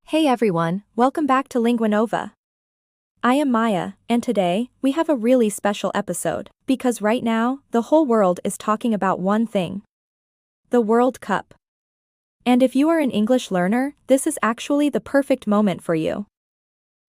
Hey everyone, welcome back to LinguaNova. I am Maya, and today, we have a really special episode, because right now, the whole world is talking about one thing. The World Cup. And if you are an English learner, this is actually the perfect moment for you.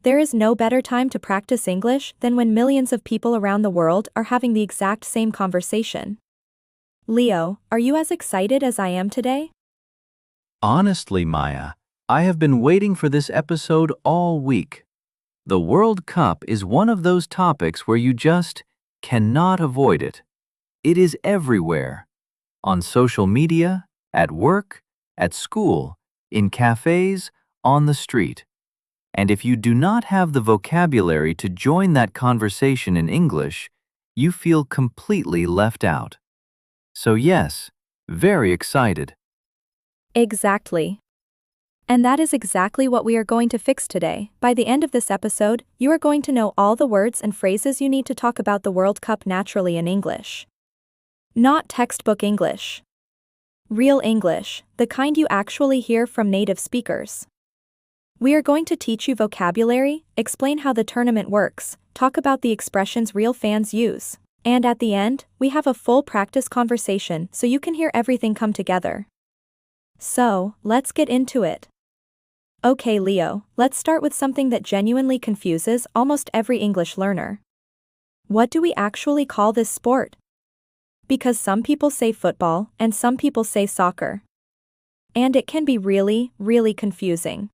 There is no better time to practice English than when millions of people around the world are having the exact same conversation. Leo, are you as excited as I am today? Honestly, Maya, I have been waiting for this episode all week. The World Cup is one of those topics where you just cannot avoid it. It is everywhere. On social media, at work, at school, in cafes, on the street. And if you do not have the vocabulary to join that conversation in English, you feel completely left out. So yes, very excited. Exactly. And that is exactly what we are going to fix today. By the end of this episode, you are going to know all the words and phrases you need to talk about the World Cup naturally in English. Not textbook English. Real English, the kind you actually hear from native speakers. We are going to teach you vocabulary, explain how the tournament works, talk about the expressions real fans use, and at the end, we have a full practice conversation so you can hear everything come together. So, let's get into it. Okay, Leo, let's start with something that genuinely confuses almost every English learner. What do we actually call this sport? Because some people say football and some people say soccer. And it can be really, really confusing.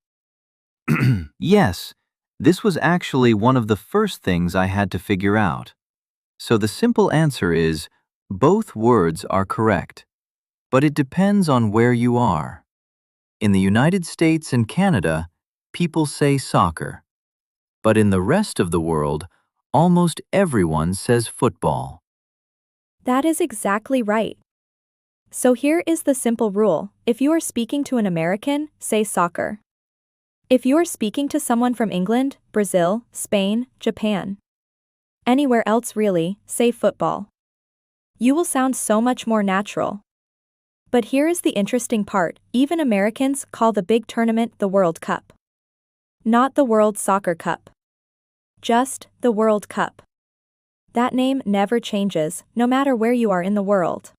Yes, this was actually one of the first things I had to figure out. So the simple answer is, both words are correct. But it depends on where you are. In the United States and Canada, people say soccer. But in the rest of the world, almost everyone says football. That is exactly right. So here is the simple rule: if you are speaking to an American, say soccer. If you are speaking to someone from England, Brazil, Spain, Japan, anywhere else really, say football. You will sound so much more natural. But here is the interesting part: even Americans call the big tournament the World Cup. Not the World Soccer Cup. Just the World Cup. That name never changes, no matter where you are in the world.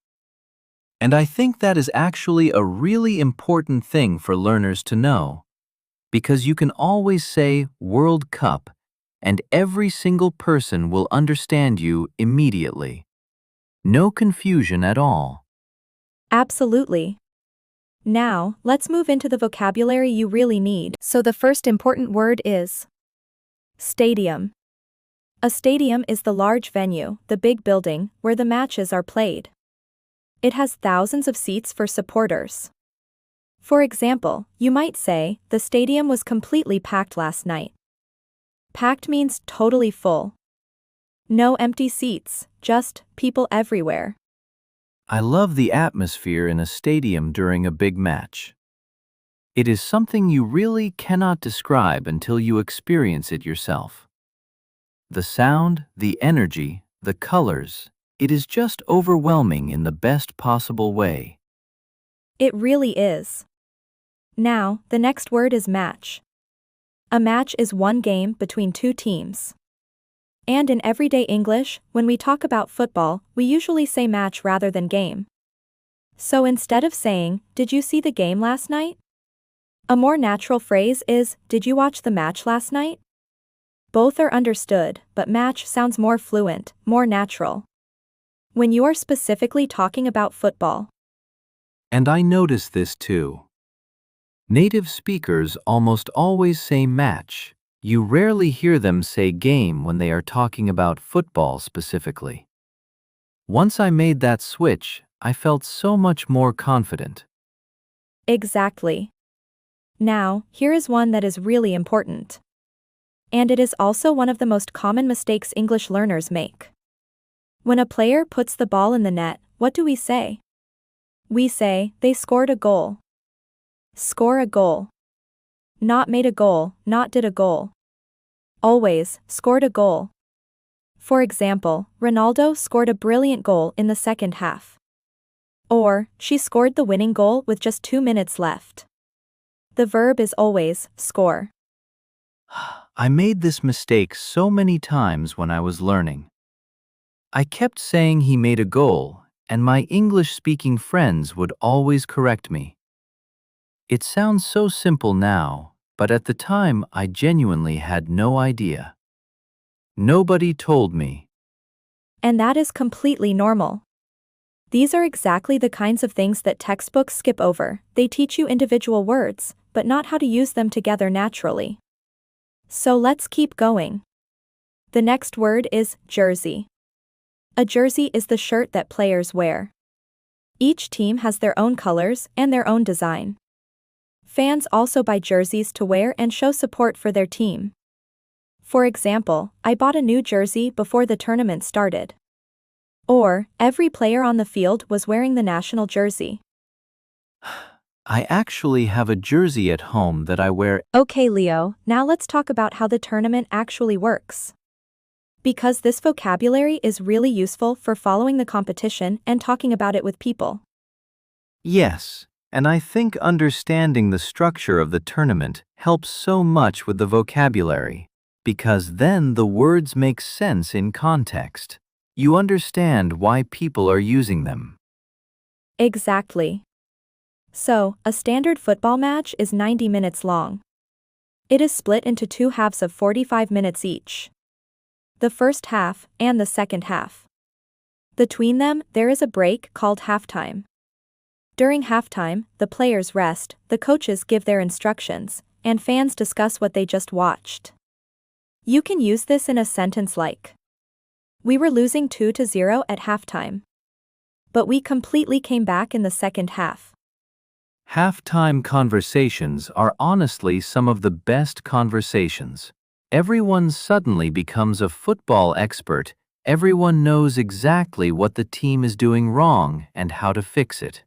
And I think that is actually a really important thing for learners to know. Because you can always say World Cup, and every single person will understand you immediately. No confusion at all. Absolutely. Now, let's move into the vocabulary you really need. So the first important word is stadium. A stadium is the large venue, the big building, where the matches are played. It has thousands of seats for supporters. For example, you might say, the stadium was completely packed last night. Packed means totally full. No empty seats, just people everywhere. I love the atmosphere in a stadium during a big match. It is something you really cannot describe until you experience it yourself. The sound, the energy, the colors, it is just overwhelming in the best possible way. It really is. Now, the next word is match. A match is one game between two teams. And in everyday English, when we talk about football, we usually say match rather than game. So instead of saying, "Did you see the game last night?" a more natural phrase is, "Did you watch the match last night?" Both are understood, but match sounds more fluent, more natural. When you are specifically talking about football. And I notice this too. Native speakers almost always say match. You rarely hear them say game when they are talking about football specifically. Once I made that switch, I felt so much more confident. Exactly. Now, here is one that is really important. And it is also one of the most common mistakes English learners make. When a player puts the ball in the net, what do we say? We say, they scored a goal. Score a goal. Not made a goal, not did a goal. Always, scored a goal. For example, Ronaldo scored a brilliant goal in the second half. Or, she scored the winning goal with just 2 minutes left. The verb is always score. I made this mistake so many times when I was learning. I kept saying he made a goal, and my English-speaking friends would always correct me. It sounds so simple now, but at the time I genuinely had no idea. Nobody told me. And that is completely normal. These are exactly the kinds of things that textbooks skip over. They teach you individual words, but not how to use them together naturally. So let's keep going. The next word is jersey. A jersey is the shirt that players wear. Each team has their own colors and their own design. Fans also buy jerseys to wear and show support for their team. For example, I bought a new jersey before the tournament started. Or, every player on the field was wearing the national jersey. I actually have a jersey at home that I wear. Okay, Leo, now let's talk about how the tournament actually works. Because this vocabulary is really useful for following the competition and talking about it with people. Yes, and I think understanding the structure of the tournament helps so much with the vocabulary, because then the words make sense in context. You understand why people are using them. Exactly. So, a standard football match is 90 minutes long. It is split into two halves of 45 minutes each. The first half and the second half. Between them, there is a break called halftime. During halftime, the players rest, the coaches give their instructions, and fans discuss what they just watched. You can use this in a sentence like, "We were losing 2-0 at halftime. But we completely came back in the second half." Halftime conversations are honestly some of the best conversations. Everyone suddenly becomes a football expert. Everyone knows exactly what the team is doing wrong and how to fix it.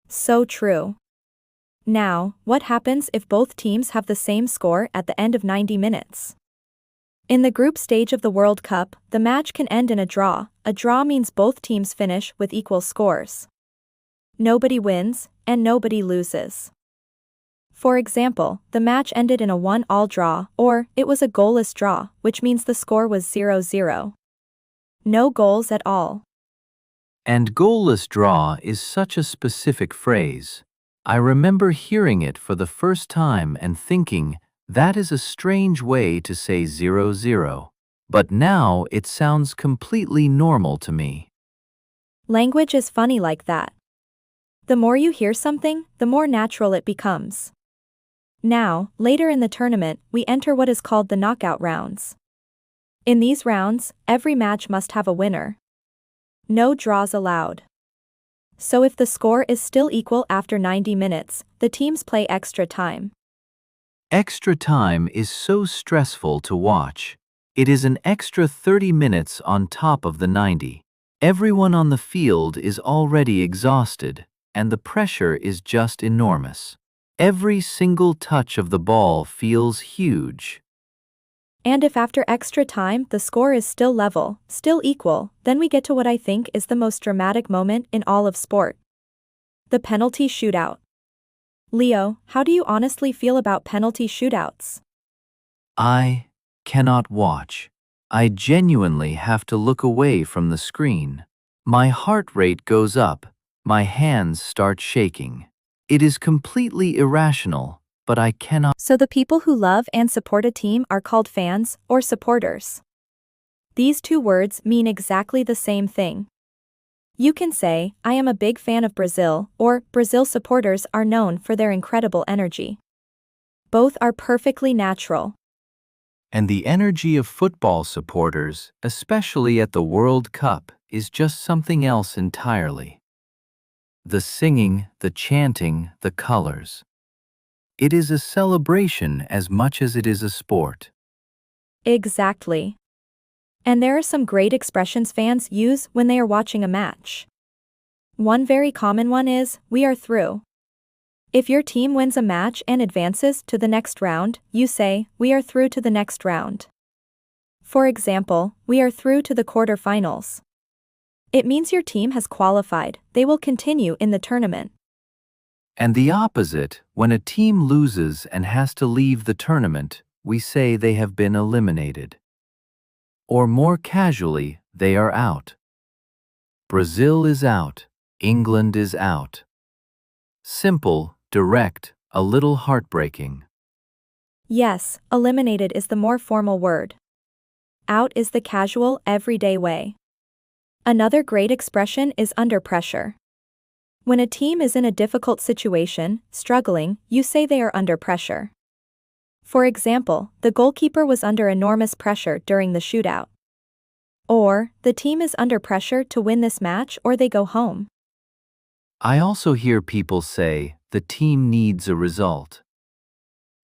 So true. Now, what happens if both teams have the same score at the end of 90 minutes? In the group stage of the World Cup, the match can end in a draw. A draw means both teams finish with equal scores. Nobody wins, and nobody loses. For example, the match ended in a 1-all draw, or it was a goalless draw, which means the score was 0-0. No goals at all. And goalless draw is such a specific phrase. I remember hearing it for the first time and thinking, that is a strange way to say 0-0. But now it sounds completely normal to me. Language is funny like that. The more you hear something, the more natural it becomes. Now, later in the tournament, we enter what is called the knockout rounds. In these rounds, every match must have a winner. No draws allowed. So if the score is still equal after 90 minutes, the teams play extra time. Extra time is so stressful to watch. It is an extra 30 minutes on top of the 90. Everyone on the field is already exhausted, and the pressure is just enormous. Every single touch of the ball feels huge. And if after extra time the score is still level, still equal, then we get to what I think is the most dramatic moment in all of sport. The penalty shootout. Leo, how do you honestly feel about penalty shootouts? I cannot watch. I genuinely have to look away from the screen. My heart rate goes up, my hands start shaking. It is completely irrational, but I cannot. So the people who love and support a team are called fans or supporters. These two words mean exactly the same thing. You can say, I am a big fan of Brazil, or Brazil supporters are known for their incredible energy. Both are perfectly natural. And the energy of football supporters, especially at the World Cup, is just something else entirely. The singing, the chanting, the colors. It is a celebration as much as it is a sport. Exactly. And there are some great expressions fans use when they are watching a match. One very common one is, "We are through." If your team wins a match and advances to the next round, you say, "We are through to the next round." For example, "We are through to the quarterfinals." It means your team has qualified, they will continue in the tournament. And the opposite, when a team loses and has to leave the tournament, we say they have been eliminated. Or more casually, they are out. Brazil is out. England is out. Simple, direct, a little heartbreaking. Yes, eliminated is the more formal word. Out is the casual, everyday way. Another great expression is under pressure. When a team is in a difficult situation, struggling, you say they are under pressure. For example, the goalkeeper was under enormous pressure during the shootout. Or, the team is under pressure to win this match or they go home. I also hear people say, the team needs a result.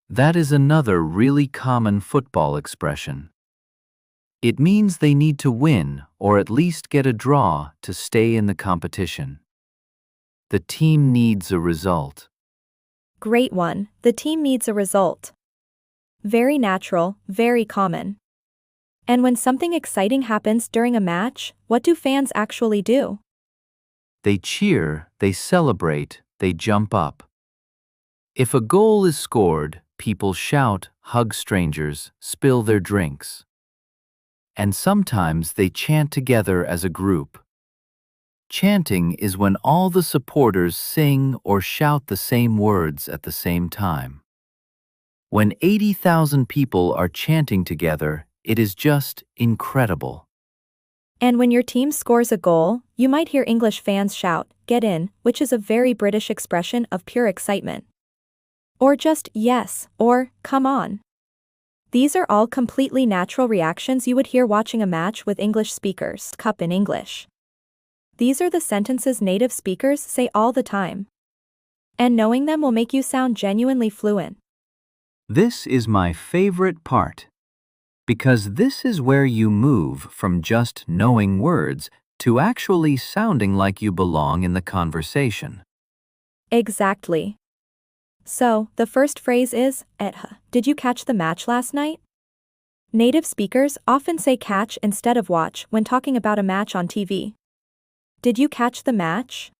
That is another really common football expression. It means they need to win or at least get a draw to stay in the competition. The team needs a result. Great one, the team needs a result. Very natural, very common. And when something exciting happens during a match, what do fans actually do? They cheer, they celebrate, they jump up. If a goal is scored, people shout, hug strangers, spill their drinks. And sometimes they chant together as a group. Chanting is when all the supporters sing or shout the same words at the same time. When 80,000 people are chanting together, it is just incredible. And when your team scores a goal, you might hear English fans shout, "Get in," which is a very British expression of pure excitement. Or just, "Yes," or, "Come on." These are all completely natural reactions you would hear watching a match with English speakers. Cup in English. These are the sentences native speakers say all the time. And knowing them will make you sound genuinely fluent. This is my favorite part. Because this is where you move from just knowing words to actually sounding like you belong in the conversation. Exactly. So, the first phrase is, did you catch the match last night? Native speakers often say catch instead of watch when talking about a match on TV. Did you catch the match?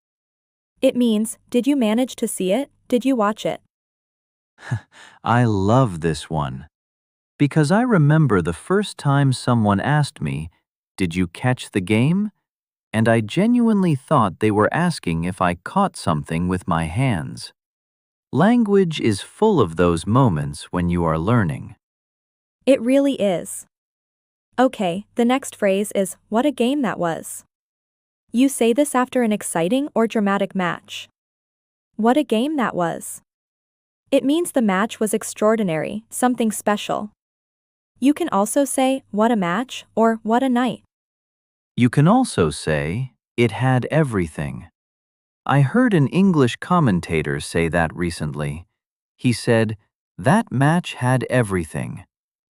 It means, did you manage to see it? Did you watch it? I love this one. Because I remember the first time someone asked me, "Did you catch the game?" And I genuinely thought they were asking if I caught something with my hands. Language is full of those moments when you are learning. It really is. Okay, the next phrase is, what a game that was. You say this after an exciting or dramatic match. What a game that was. It means the match was extraordinary, something special. You can also say, what a match, or what a night. You can also say, it had everything. I heard an English commentator say that recently. He said, that match had everything.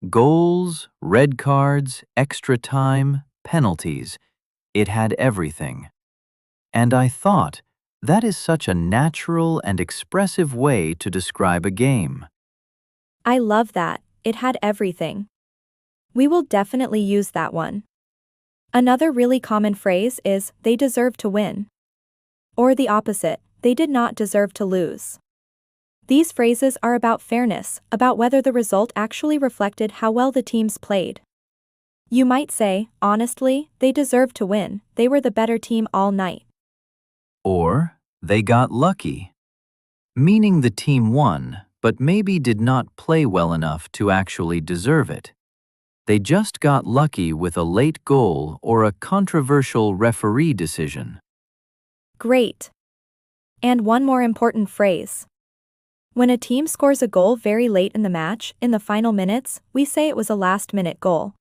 Goals, red cards, extra time, penalties. It had everything. And I thought, that is such a natural and expressive way to describe a game. I love that, it had everything. We will definitely use that one. Another really common phrase is, they deserve to win. Or the opposite, they did not deserve to lose. These phrases are about fairness, about whether the result actually reflected how well the teams played. You might say, honestly, they deserved to win, they were the better team all night. Or, they got lucky. Meaning the team won, but maybe did not play well enough to actually deserve it. They just got lucky with a late goal or a controversial referee decision. Great. And one more important phrase. When a team scores a goal very late in the match, in the final minutes, we say it was a last-minute goal.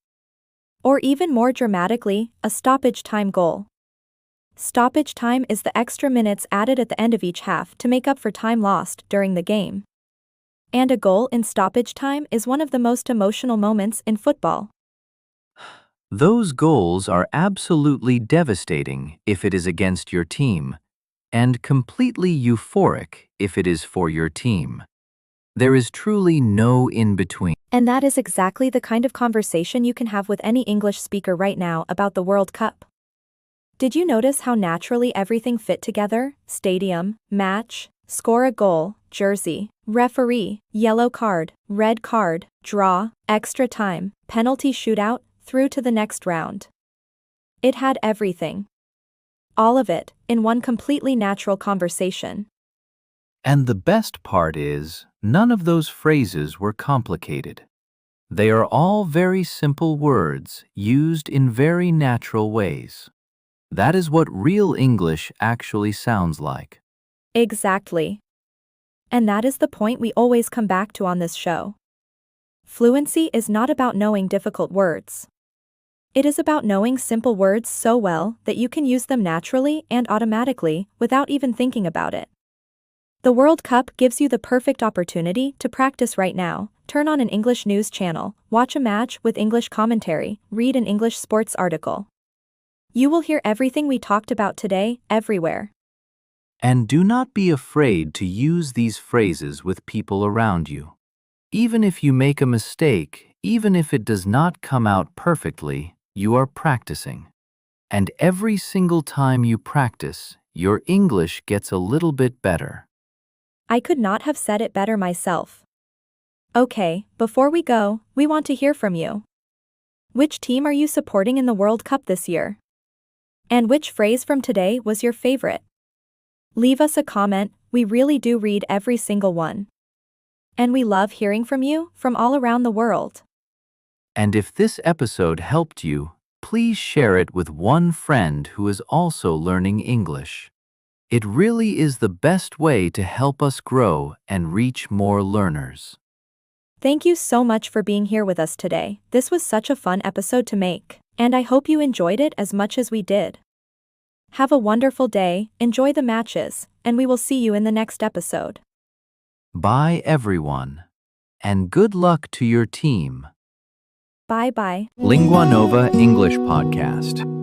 Or even more dramatically, a stoppage time goal. Stoppage time is the extra minutes added at the end of each half to make up for time lost during the game. And a goal in stoppage time is one of the most emotional moments in football. Those goals are absolutely devastating if it is against your team, and completely euphoric if it is for your team. There is truly no in-between. And that is exactly the kind of conversation you can have with any English speaker right now about the World Cup. Did you notice how naturally everything fit together? Stadium, match, score a goal, jersey, referee, yellow card, red card, draw, extra time, penalty shootout, through to the next round. It had everything. All of it, in one completely natural conversation. And the best part is, none of those phrases were complicated. They are all very simple words used in very natural ways. That is what real English actually sounds like. Exactly. And that is the point we always come back to on this show. Fluency is not about knowing difficult words. It is about knowing simple words so well that you can use them naturally and automatically without even thinking about it. The World Cup gives you the perfect opportunity to practice right now. Turn on an English news channel, watch a match with English commentary, read an English sports article. You will hear everything we talked about today, everywhere. And do not be afraid to use these phrases with people around you. Even if you make a mistake, even if it does not come out perfectly, you are practicing. And every single time you practice, your English gets a little bit better. I could not have said it better myself. Okay, before we go, we want to hear from you. Which team are you supporting in the World Cup this year? And which phrase from today was your favorite? Leave us a comment, we really do read every single one. And we love hearing from you from all around the world. And if this episode helped you, please share it with one friend who is also learning English. It really is the best way to help us grow and reach more learners. Thank you so much for being here with us today. This was such a fun episode to make, and I hope you enjoyed it as much as we did. Have a wonderful day, enjoy the matches, and we will see you in the next episode. Bye, everyone. And good luck to your team. Bye-bye. LinguaNova English Podcast.